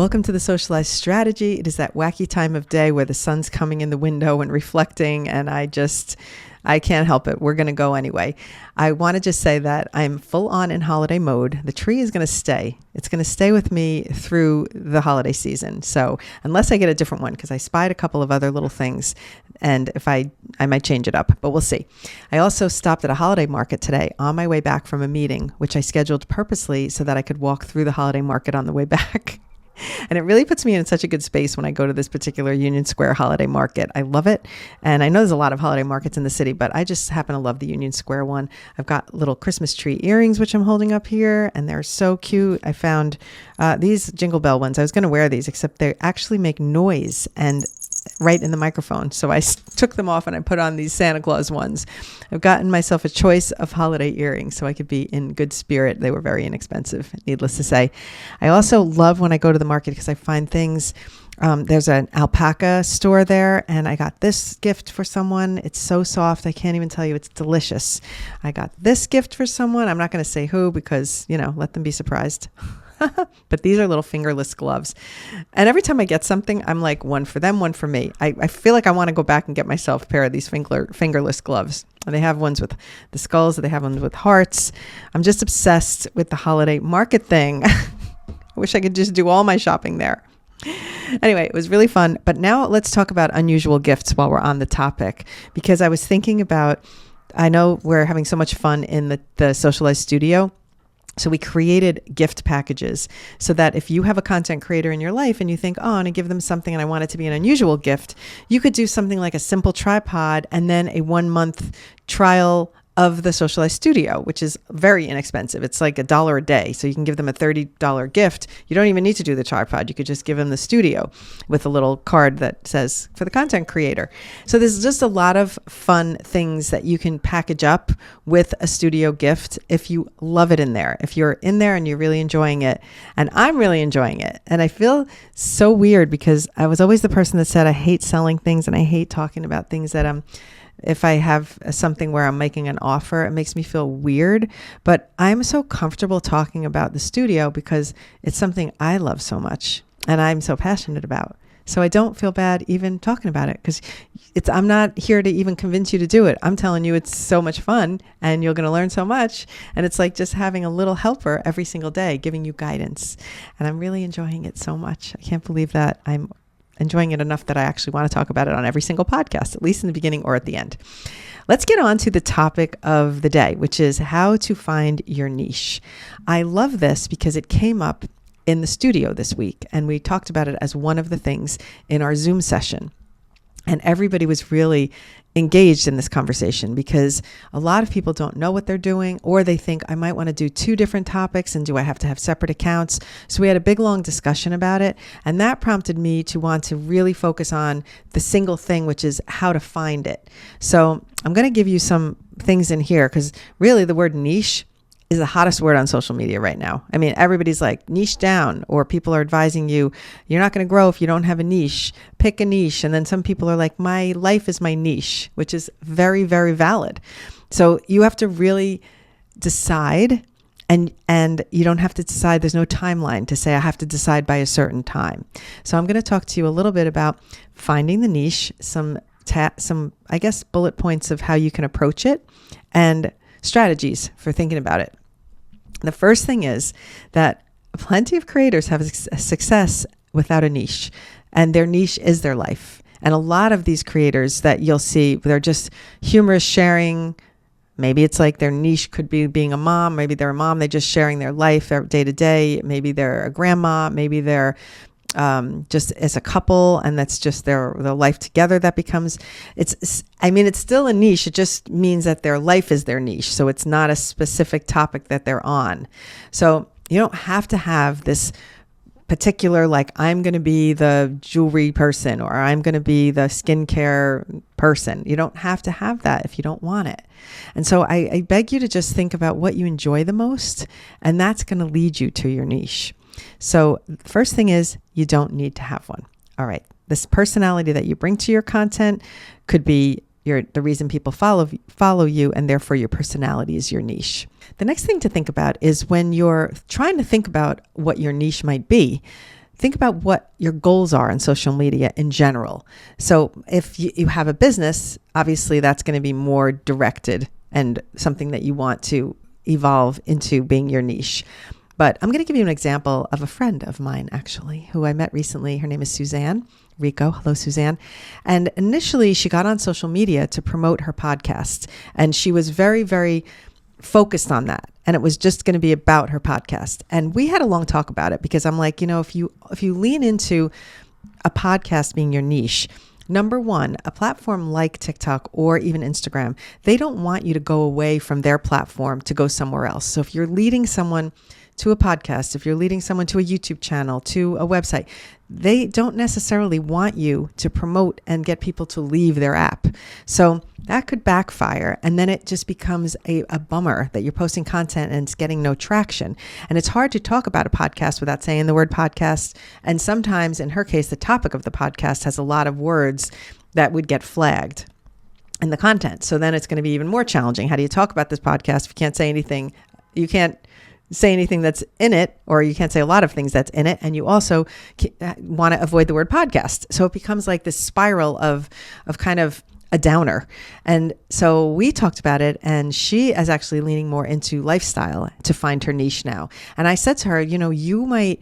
Welcome to the Socialize strategy. It is that wacky time of day where the sun's coming in the window and reflecting, and I can't help it. We're going to go anyway. I want to just say that I'm full on in holiday mode. The tree is going to stay. It's going to stay with me through the holiday season. So unless I get a different one, because I spied a couple of other little things, and if I might change it up, but we'll see. I also stopped at a holiday market today on my way back from a meeting, which I scheduled purposely so that I could walk through the holiday market on the way back. And it really puts me in such a good space when I go to this particular Union Square holiday market. I love it. And I know there's a lot of holiday markets in the city, but I just happen to love the Union Square one. I've got little Christmas tree earrings, which I'm holding up here, and they're so cute. I found these Jingle Bell ones. I was going to wear these, except they actually make noise and right in the microphone. So I took them off and I put on these Santa Claus ones. I've gotten myself a choice of holiday earrings so I could be in good spirit. They were very inexpensive, needless to say. I also love when I go to the market because I find things. There's an alpaca store there, and I got this gift for someone. It's so soft. I can't even tell you. It's delicious. I got this gift for someone. I'm not going to say who because, let them be surprised. But these are little fingerless gloves. And every time I get something, I'm like, one for them, one for me. I feel like I want to go back and get myself a pair of these fingerless gloves. And they have ones with the skulls, they have ones with hearts. I'm just obsessed with the holiday market thing. I wish I could just do all my shopping there. Anyway, it was really fun. But now let's talk about unusual gifts while we're on the topic, because I was thinking about, I know we're having so much fun in the Socialize studio. So we created gift packages so that if you have a content creator in your life and you think, I want to give them something and I want it to be an unusual gift, you could do something like a simple tripod and then a 1-month trial of the Socialize studio, which is very inexpensive. It's like $1 a day. So you can give them a $30 gift. You don't even need to do the tripod. You could just give them the studio with a little card that says for the content creator. So there's just a lot of fun things that you can package up with a studio gift if you love it in there. If you're in there and you're really enjoying it, and I'm really enjoying it. And I feel so weird because I was always the person that said I hate selling things and I hate talking about things that if I have something where I'm making an offer, it makes me feel weird. But I'm so comfortable talking about the studio because it's something I love so much and I'm so passionate about. So I don't feel bad even talking about it because I'm not here to even convince you to do it. I'm telling you it's so much fun and you're going to learn so much. And it's like just having a little helper every single day, giving you guidance. And I'm really enjoying it so much. I can't believe that I'm enjoying it enough that I actually want to talk about it on every single podcast, at least in the beginning or at the end. Let's get on to the topic of the day, which is how to find your niche. I love this because it came up in the studio this week, and we talked about it as one of the things in our Zoom session. And everybody was really engaged in this conversation because a lot of people don't know what they're doing, or they think I might want to do 2 different topics and do I have to have separate accounts? So we had a big long discussion about it, and that prompted me to want to really focus on the single thing, which is how to find it. So I'm going to give you some things in here because really the word niche is the hottest word on social media right now. I mean, everybody's like niche down, or people are advising you, you're not going to grow if you don't have a niche. Pick a niche. And then some people are like, my life is my niche, which is very, very valid. So you have to really decide, and you don't have to decide. There's no timeline to say I have to decide by a certain time. So I'm going to talk to you a little bit about finding the niche, some I guess bullet points of how you can approach it, and strategies for thinking about it. The first thing is that plenty of creators have success without a niche, and their niche is their life. And a lot of these creators that you'll see, they're just humorous sharing. Maybe it's like their niche could be being a mom. Maybe they're a mom, they're just sharing their life day to day. Maybe they're a grandma. Maybe they're just as a couple, and that's just their life together. That becomes, it's still a niche. It just means that their life is their niche. So it's not a specific topic that they're on. So you don't have to have this particular, like, I'm going to be the jewelry person, or I'm going to be the skincare person. You don't have to have that if you don't want it. And so I beg you to just think about what you enjoy the most, and that's going to lead you to your niche. So the first thing is you don't need to have one. All right. This personality that you bring to your content could be the reason people follow you, and therefore your personality is your niche. The next thing to think about is when you're trying to think about what your niche might be, think about what your goals are on social media in general. So if you have a business, obviously that's going to be more directed and something that you want to evolve into being your niche. But I'm going to give you an example of a friend of mine, actually, who I met recently. Her name is Suzanne Rico. Hello, Suzanne. And initially, she got on social media to promote her podcast. And she was very, very focused on that. And it was just going to be about her podcast. And we had a long talk about it because I'm like, if you lean into a podcast being your niche, number one, a platform like TikTok or even Instagram, they don't want you to go away from their platform to go somewhere else. So if you're leading someone to a podcast, if you're leading someone to a YouTube channel, to a website, they don't necessarily want you to promote and get people to leave their app. So that could backfire. And then it just becomes a bummer that you're posting content and it's getting no traction. And it's hard to talk about a podcast without saying the word podcast. And sometimes, in her case, the topic of the podcast has a lot of words that would get flagged in the content. So then it's going to be even more challenging. How do you talk about this podcast if you can't say anything? You can't say anything that's in it, or you can't say a lot of things that's in it. And you also want to avoid the word podcast. So it becomes like this spiral of kind of a downer. And so we talked about it, and she is actually leaning more into lifestyle to find her niche now. And I said to her, you might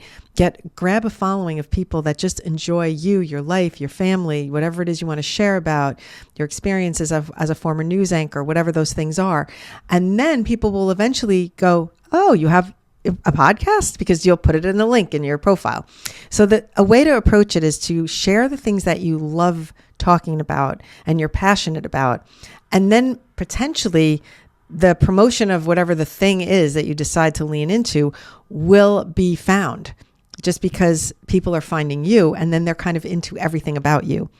grab a following of people that just enjoy you, your life, your family, whatever it is you want to share about, your experiences as a former news anchor, whatever those things are. And then people will eventually go, oh, you have a podcast? Because you'll put it in the link in your profile. So a way to approach it is to share the things that you love talking about and you're passionate about. And then potentially the promotion of whatever the thing is that you decide to lean into will be found just because people are finding you, and then they're kind of into everything about you.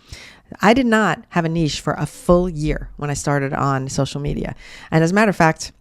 I did not have a niche for a full year when I started on social media. And as a matter of fact,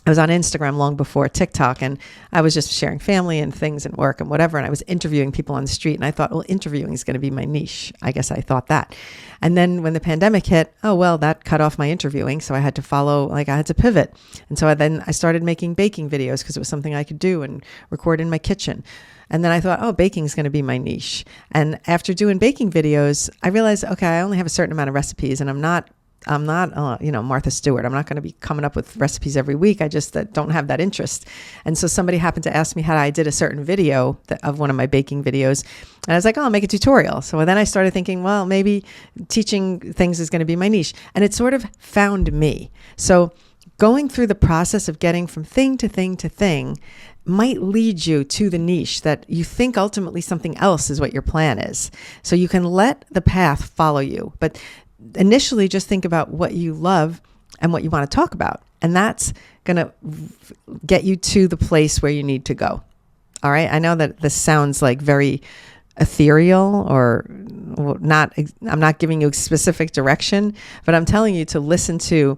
I was on Instagram long before TikTok, and I was just sharing family and things and work and whatever. And I was interviewing people on the street, and I thought, well, interviewing is going to be my niche. I guess I thought that. And then when the pandemic hit, that cut off my interviewing. So I had to I had to pivot. And so I started making baking videos because it was something I could do and record in my kitchen. And then I thought, baking is going to be my niche. And after doing baking videos, I realized, okay, I only have a certain amount of recipes, and I'm not Martha Stewart. I'm not going to be coming up with recipes every week. I just don't have that interest. And so somebody happened to ask me how I did a certain video of one of my baking videos. And I was like, I'll make a tutorial. So then I started thinking, well, maybe teaching things is going to be my niche. And it sort of found me. So going through the process of getting from thing to thing to thing might lead you to the niche that you think ultimately something else is what your plan is. So you can let the path follow you. But initially, just think about what you love and what you want to talk about. And that's going to get you to the place where you need to go. All right. I know that this sounds like very ethereal or not. I'm not giving you a specific direction, but I'm telling you to listen to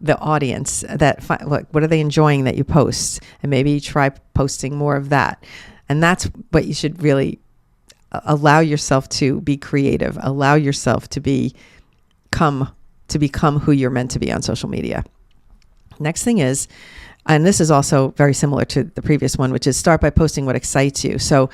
the audience what are they enjoying that you post, and maybe try posting more of that. And that's what you should really allow yourself to be creative, allow yourself to become who you're meant to be on social media. Next thing is, and this is also very similar to the previous one, which is start by posting what excites you. So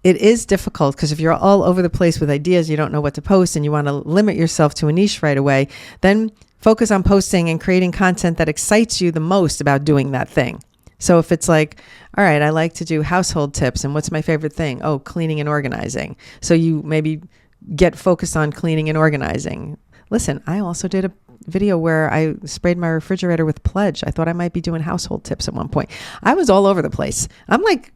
it is difficult because if you're all over the place with ideas, you don't know what to post, and you want to limit yourself to a niche right away, then focus on posting and creating content that excites you the most about doing that thing. So if it's like, all right, I like to do household tips, and what's my favorite thing? Oh, cleaning and organizing. So you maybe get focused on cleaning and organizing. Listen, I also did a video where I sprayed my refrigerator with Pledge. I thought I might be doing household tips at one point. I was all over the place. I'm like,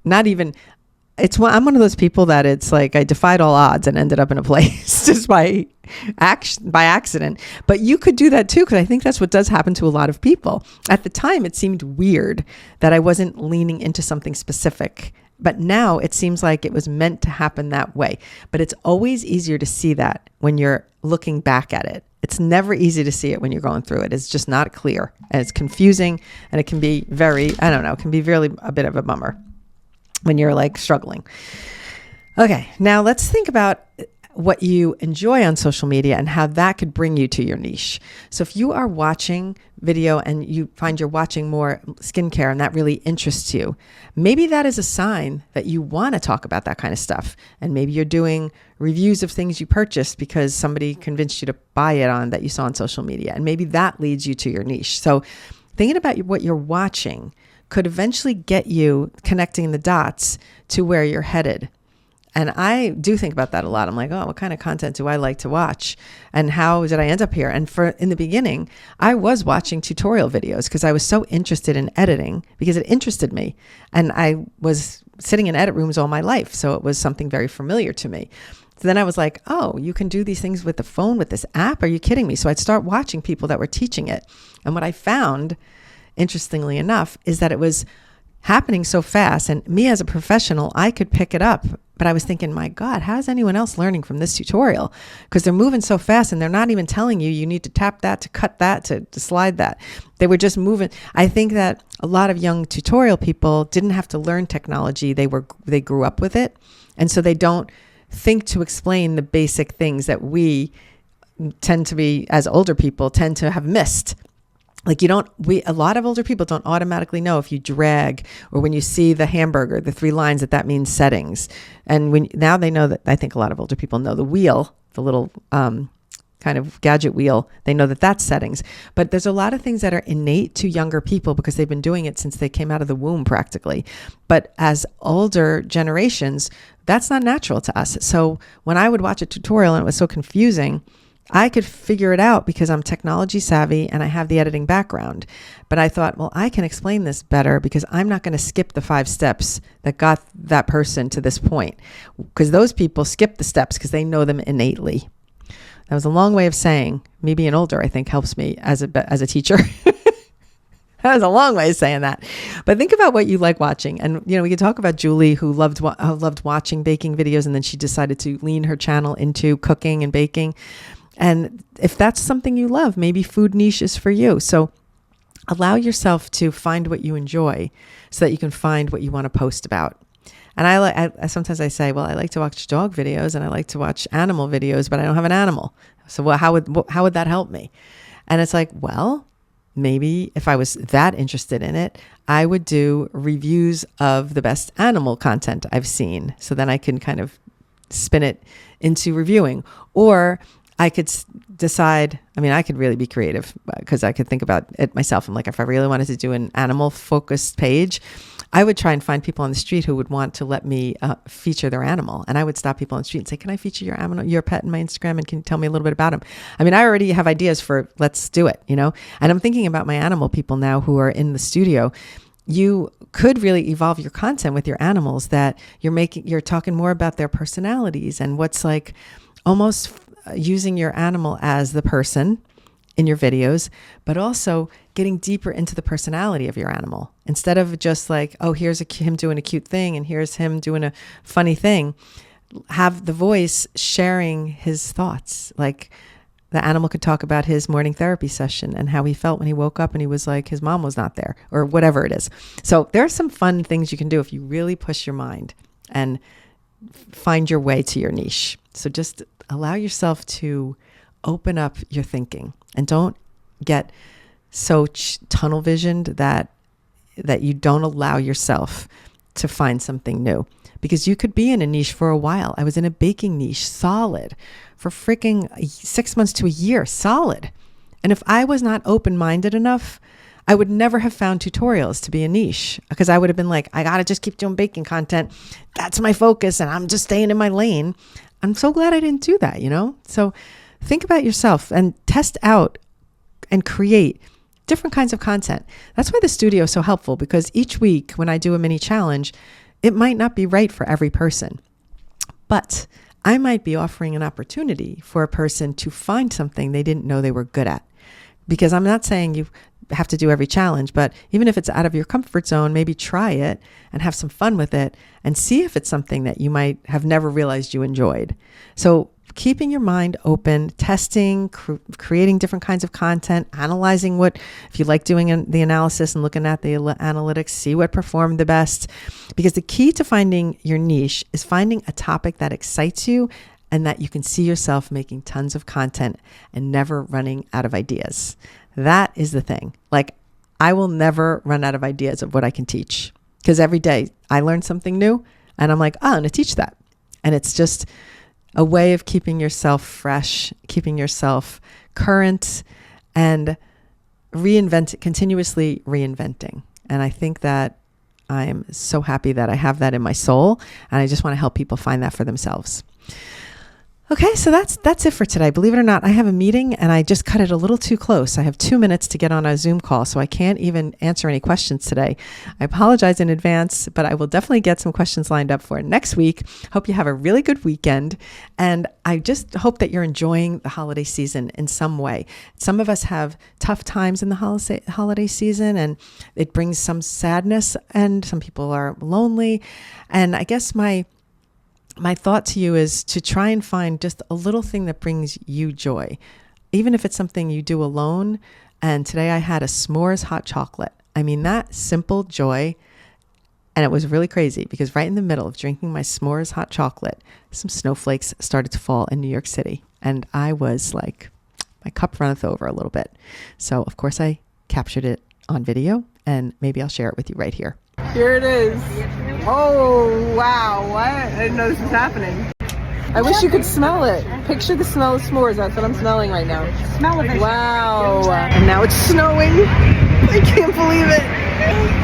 I'm one of those people that it's like I defied all odds and ended up in a place just by accident. But you could do that too, because I think that's what does happen to a lot of people. At the time, it seemed weird that I wasn't leaning into something specific. But now it seems like it was meant to happen that way. But it's always easier to see that when you're looking back at it. It's never easy to see it when you're going through it. It's just not clear, and it's confusing, and it can be it can be really a bit of a bummer when you're like struggling. Okay, now let's think about what you enjoy on social media and how that could bring you to your niche. So if you are watching video and you find you're watching more skincare and that really interests you, maybe that is a sign that you want to talk about that kind of stuff. And maybe you're doing reviews of things you purchased because somebody convinced you to buy it on that you saw on social media. And maybe that leads you to your niche. So thinking about what you're watching could eventually get you connecting the dots to where you're headed. And I do think about that a lot. I'm like, oh, what kind of content do I like to watch? And how did I end up here? And in the beginning, I was watching tutorial videos because I was so interested in editing because it interested me. And I was sitting in edit rooms all my life. So it was something very familiar to me. So then I was like, oh, you can do these things with the phone with this app? Are you kidding me? So I'd start watching people that were teaching it. And what I found, interestingly enough, is that it was happening so fast. And me as a professional, I could pick it up. But I was thinking, my God, how's anyone else learning from this tutorial? Because they're moving so fast and they're not even telling you need to tap that, to cut that, to slide that. They were just moving. I think that a lot of young tutorial people didn't have to learn technology. They grew up with it. And so they don't think to explain the basic things that we tend to be, as older people, tend to have missed. Like a lot of older people don't automatically know if you drag or when you see the hamburger, the 3 lines, that means settings. And now they know that. I think a lot of older people know the wheel, the little kind of gadget wheel. They know that that's settings. But there's a lot of things that are innate to younger people because they've been doing it since they came out of the womb practically. But as older generations, that's not natural to us. So when I would watch a tutorial and it was so confusing, I could figure it out because I'm technology savvy and I have the editing background. But I thought, well, I can explain this better because I'm not going to skip the 5 steps that got that person to this point. Because those people skip the steps because they know them innately. That was a long way of saying me being older, I think, helps me as a teacher. That was a long way of saying that. But think about what you like watching. And, we could talk about Julie, who loved watching baking videos, and then she decided to lean her channel into cooking and baking. And if that's something you love, maybe food niche is for you. So allow yourself to find what you enjoy so that you can find what you want to post about. And I sometimes I say, well, I like to watch dog videos and I like to watch animal videos, but I don't have an animal. So how would that help me? And it's like, well, maybe if I was that interested in it, I would do reviews of the best animal content I've seen. So then I can kind of spin it into reviewing. Or I could decide, I could really be creative because I could think about it myself. I'm like, if I really wanted to do an animal focused page, I would try and find people on the street who would want to let me feature their animal. And I would stop people on the street and say, can I feature your pet in my Instagram? And can you tell me a little bit about him? I already have ideas for, let's do it, And I'm thinking about my animal people now who are in the studio. You could really evolve your content with your animals that you're talking more about their personalities and what's like almost using your animal as the person in your videos, but also getting deeper into the personality of your animal. Instead of just like, oh, here's him doing a cute thing and here's him doing a funny thing, have the voice sharing his thoughts. Like the animal could talk about his morning therapy session and how he felt when he woke up and he was like, his mom was not there or whatever it is. So there are some fun things you can do if you really push your mind and find your way to your niche. So just allow yourself to open up your thinking and don't get so tunnel visioned that you don't allow yourself to find something new, because you could be in a niche for a while. I was in a baking niche solid for freaking 6 months to a year solid. And if I was not open-minded enough, I would never have found tutorials to be a niche, because I would have been like, I got to just keep doing baking content. That's my focus. And I'm just staying in my lane. I'm so glad I didn't do that, So think about yourself and test out and create different kinds of content. That's why the studio is so helpful, because each week when I do a mini challenge, it might not be right for every person, but I might be offering an opportunity for a person to find something they didn't know they were good at. Because I'm not saying you have to do every challenge, but even if it's out of your comfort zone, maybe try it and have some fun with it and see if it's something that you might have never realized you enjoyed. So keeping your mind open, testing, creating different kinds of content, analyzing if you like doing the analysis and looking at the analytics, see what performed the best. Because the key to finding your niche is finding a topic that excites you and that you can see yourself making tons of content and never running out of ideas. That is the thing. Like, I will never run out of ideas of what I can teach, because every day I learn something new and I'm like, oh, I'm going to teach that. And it's just a way of keeping yourself fresh, keeping yourself current, and continuously reinventing. And I think that I'm so happy that I have that in my soul, and I just want to help people find that for themselves. Okay, so that's it for today. Believe it or not, I have a meeting and I just cut it a little too close. I have 2 minutes to get on a Zoom call, so I can't even answer any questions today. I apologize in advance, but I will definitely get some questions lined up for next week. Hope you have a really good weekend, and I just hope that you're enjoying the holiday season in some way. Some of us have tough times in the holiday season, and it brings some sadness, and some people are lonely. And I guess my thought to you is to try and find just a little thing that brings you joy, even if it's something you do alone. And today I had a s'mores hot chocolate. I mean, that simple joy. And it was really crazy because right in the middle of drinking my s'mores hot chocolate, some snowflakes started to fall in New York City. And I was like, my cup runneth over a little bit. So of course I captured it on video, and maybe I'll share it with you right here. Here it is. Oh, wow. What? I didn't know this was happening. I wish you could smell it. Picture the smell of s'mores. That's what I'm smelling right now. Smell of it. Wow. And now it's snowing. I can't believe it.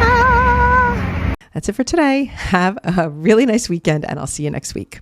Ah. That's it for today. Have a really nice weekend, and I'll see you next week.